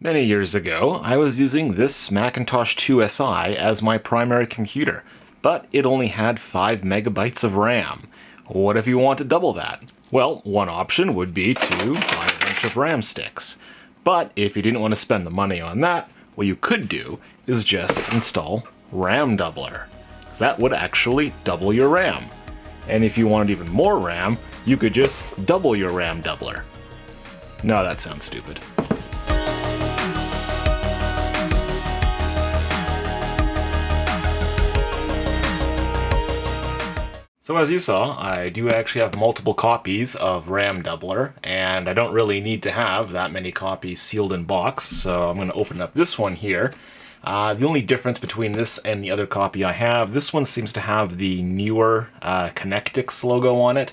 Many years ago, I was using this Macintosh 2SI as my primary computer, but it only had 5 megabytes of RAM. What if you want to double that? Well, one option would be to buy a bunch of RAM sticks. But if you didn't want to spend the money on that, what you could do is just install RAM Doubler. That would actually double your RAM. And if you wanted even more RAM, you could just double your RAM Doubler. No, that sounds stupid. So as you saw, I do actually have multiple copies of RAM Doubler, and I don't really need to have that many copies sealed in box, so I'm going to open up this one here. The only difference between this and the other copy I have, this one seems to have the newer Connectix logo on it,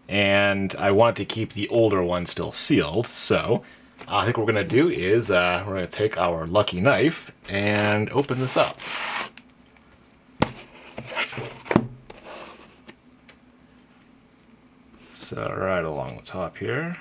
and I want to keep the older one still sealed, so I think what we're going to do is we're going to take our lucky knife and open this up. So right along the top here.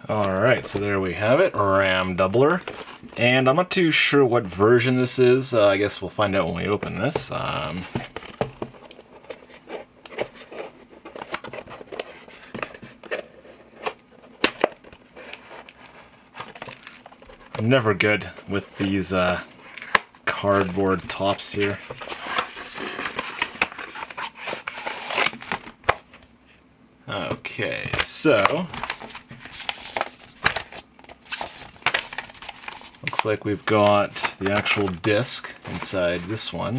Alright, so there we have it, RAM Doubler. And I'm not too sure what version this is. I guess we'll find out when we open this. I'm never good with these cardboard tops here. Okay, so looks like we've got the actual disc inside this one.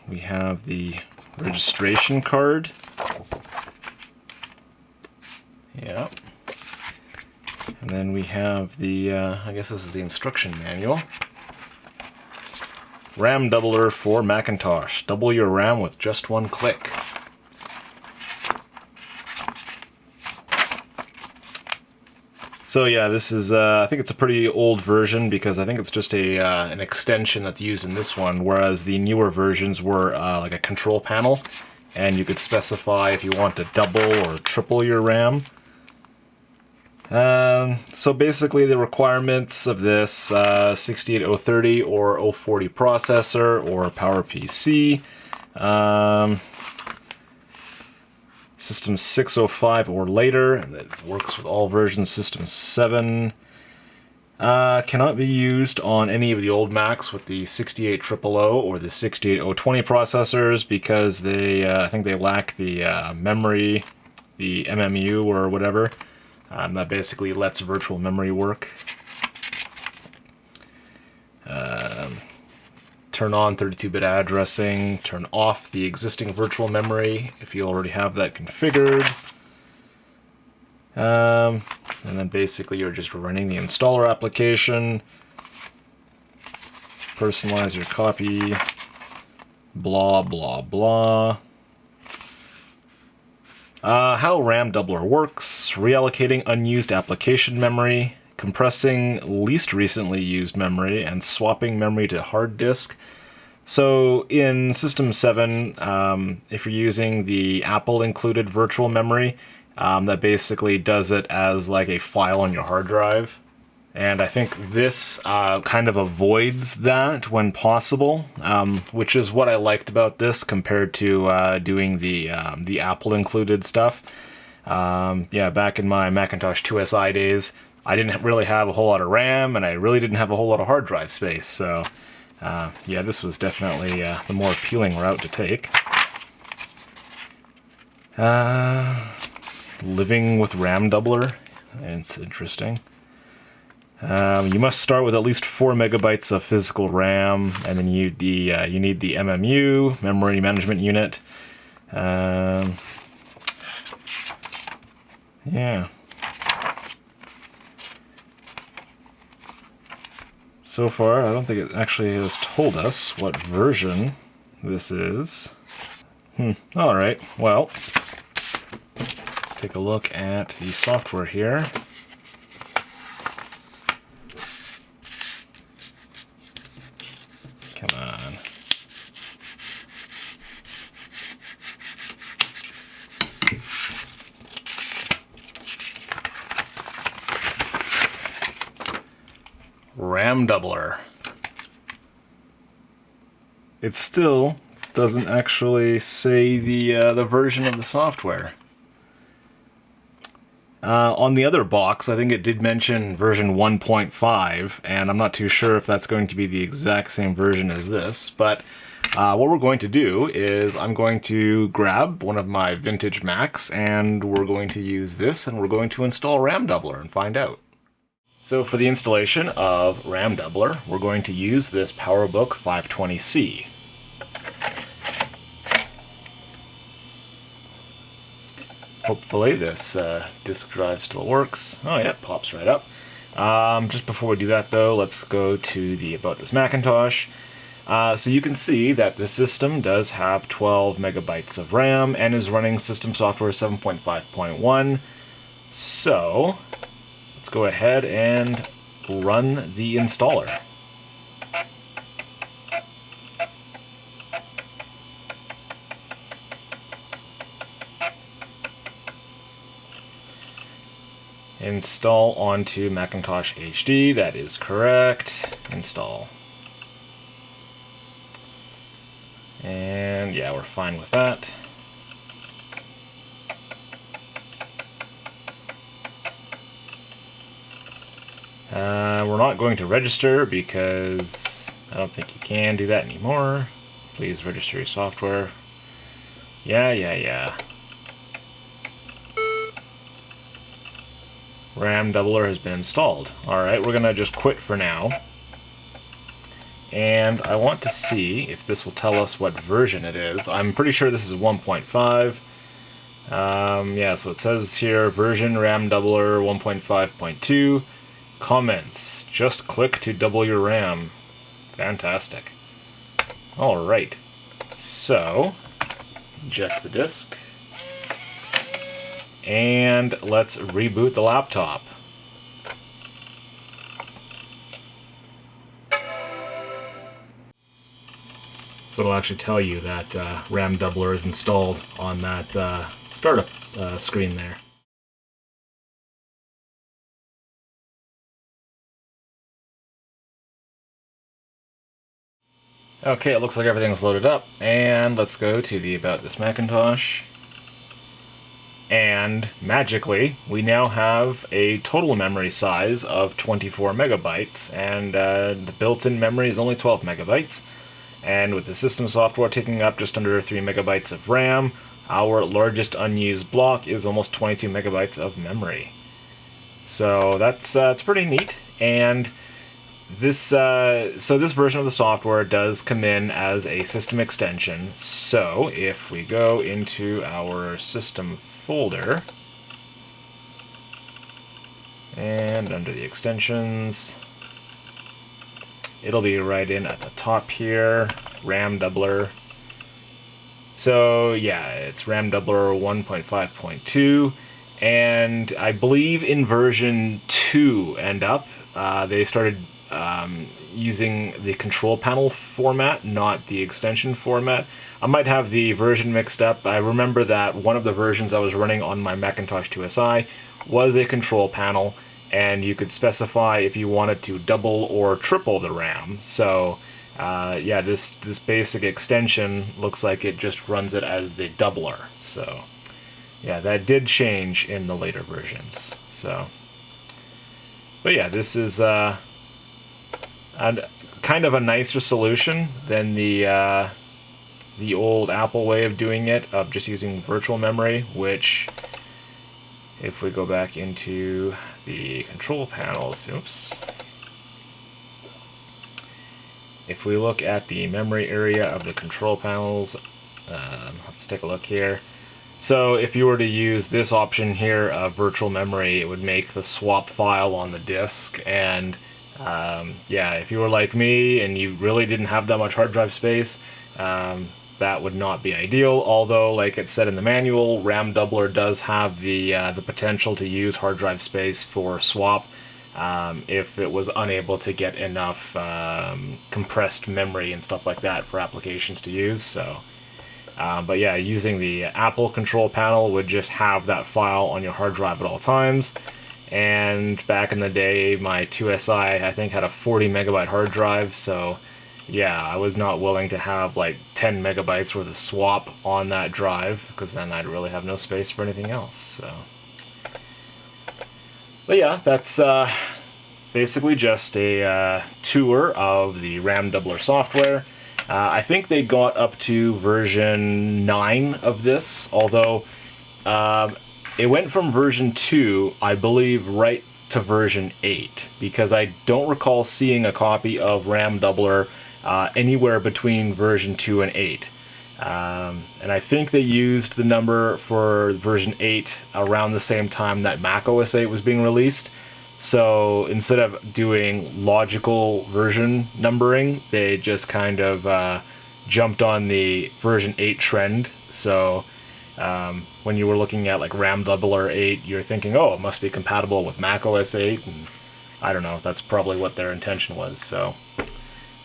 We have the registration card. Yep. And then we have the, I guess this is the instruction manual. RAM Doubler for Macintosh. Double your RAM with just one click. So yeah, this is, I think it's a pretty old version because I think it's just an extension that's used in this one, whereas the newer versions were like a control panel, and you could specify if you want to double or triple your RAM. So basically the requirements of this, 68030 or 040 processor or PowerPC. System 605 or later, and it works with all versions of System 7. Cannot be used on any of the old Macs with the 68000 or the 68020 processors because they, I think they lack the memory, the MMU or whatever. That basically lets virtual memory work. Turn on 32-bit addressing, turn off the existing virtual memory if you already have that configured. And then basically you're just running the installer application, personalize your copy, blah blah blah. How RAM Doubler works: reallocating unused application memory, compressing least recently used memory, and swapping memory to hard disk. So in System 7, if you're using the Apple included virtual memory, that basically does it as like a file on your hard drive. And I think this kind of avoids that when possible, which is what I liked about this compared to doing the Apple included stuff. Yeah, back in my Macintosh 2SI days, I didn't really have a whole lot of RAM, and I really didn't have a whole lot of hard drive space, so yeah, this was definitely the more appealing route to take. Living with RAM Doubler, it's interesting. You must start with at least 4 megabytes of physical RAM, and then you need the MMU, Memory Management Unit. Yeah. So far, I don't think it actually has told us what version this is. Alright, well, let's take a look at the software here. Come on. RAM doubler. It still doesn't actually say the version of the software. On the other box, I think it did mention version 1.5, and I'm not too sure if that's going to be the exact same version as this, but what we're going to do is I'm going to grab one of my vintage Macs, and we're going to use this, and we're going to install RAM doubler and find out. So for the installation of RAM doubler, we're going to use this PowerBook 520C. Hopefully this disk drive still works. Oh yeah, it pops right up. Just before we do that though, let's go to the About This Macintosh. So you can see that the system does have 12 megabytes of RAM and is running system software 7.5.1. So let's go ahead and run the installer. Install onto Macintosh HD, that is correct. Install. And yeah, we're fine with that. We're not going to register because I don't think you can do that anymore. Please register your software. Yeah. RAM doubler has been installed. Alright, we're gonna just quit for now. And I want to see if this will tell us what version it is. I'm pretty sure this is 1.5. Yeah, so it says here version RAM doubler 1.5.2. Comments. Just click to double your RAM. Fantastic. Alright. So, eject the disk. And let's reboot the laptop. So it'll actually tell you that RAM doubler is installed on that startup screen there. Okay, it looks like everything's loaded up, and let's go to the About This Macintosh. And magically, we now have a total memory size of 24 megabytes, and the built-in memory is only 12 megabytes. And with the system software taking up just under 3 megabytes of RAM, our largest unused block is almost 22 megabytes of memory. So that's pretty neat. And this this version of the software does come in as a system extension. So if we go into our system folder and under the extensions, it'll be right in at the top here, RAM doubler. So yeah, it's RAM doubler 1.5.2, and I believe in version 2 and up, they started using the control panel format, not the extension format. I might have the version mixed up. I remember that one of the versions I was running on my Macintosh 2SI was a control panel, and you could specify if you wanted to double or triple the RAM. So yeah, this basic extension looks like it just runs it as the doubler. So yeah, that did change in the later versions. So, but yeah, this is kind of a nicer solution than the old Apple way of doing it, of just using virtual memory, which, if we go back into the control panels, if we look at the memory area of the control panels, let's take a look here. So if you were to use this option here of virtual memory, it would make the swap file on the disk, and Yeah, if you were like me and you really didn't have that much hard drive space, that would not be ideal. Although, like it said in the manual, RAM doubler does have the potential to use hard drive space for swap if it was unable to get enough compressed memory and stuff like that for applications to use. So, but yeah, using the Apple control panel would just have that file on your hard drive at all times. And back in the day, my 2SI, I think, had a 40 megabyte hard drive, so yeah, I was not willing to have like 10 megabytes worth of swap on that drive, because then I'd really have no space for anything else. So, but yeah, that's basically just a tour of the RAM doubler software. I think they got up to version 9 of this, although it went from version 2, I believe, right to version 8, because I don't recall seeing a copy of RAM doubler anywhere between version 2 and 8. And I think they used the number for version 8 around the same time that Mac OS 8 was being released. So instead of doing logical version numbering, they just kind of jumped on the version 8 trend. So when you were looking at like RAM doubler 8, you're thinking, oh, it must be compatible with Mac OS 8, and I don't know, that's probably what their intention was. So,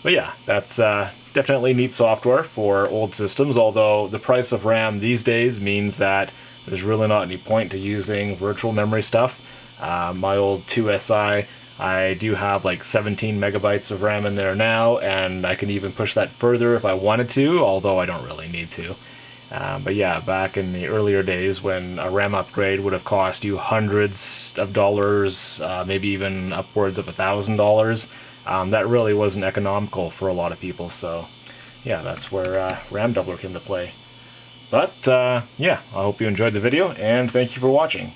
but yeah, that's definitely neat software for old systems, although the price of RAM these days means that there's really not any point to using virtual memory stuff. My old 2SI, I do have like 17 megabytes of RAM in there now, and I can even push that further if I wanted to, although I don't really need to. But yeah, back in the earlier days when a RAM upgrade would have cost you hundreds of dollars, maybe even upwards of $1,000, that really wasn't economical for a lot of people. So yeah, that's where RAM doubler came to play. But yeah, I hope you enjoyed the video, and thank you for watching.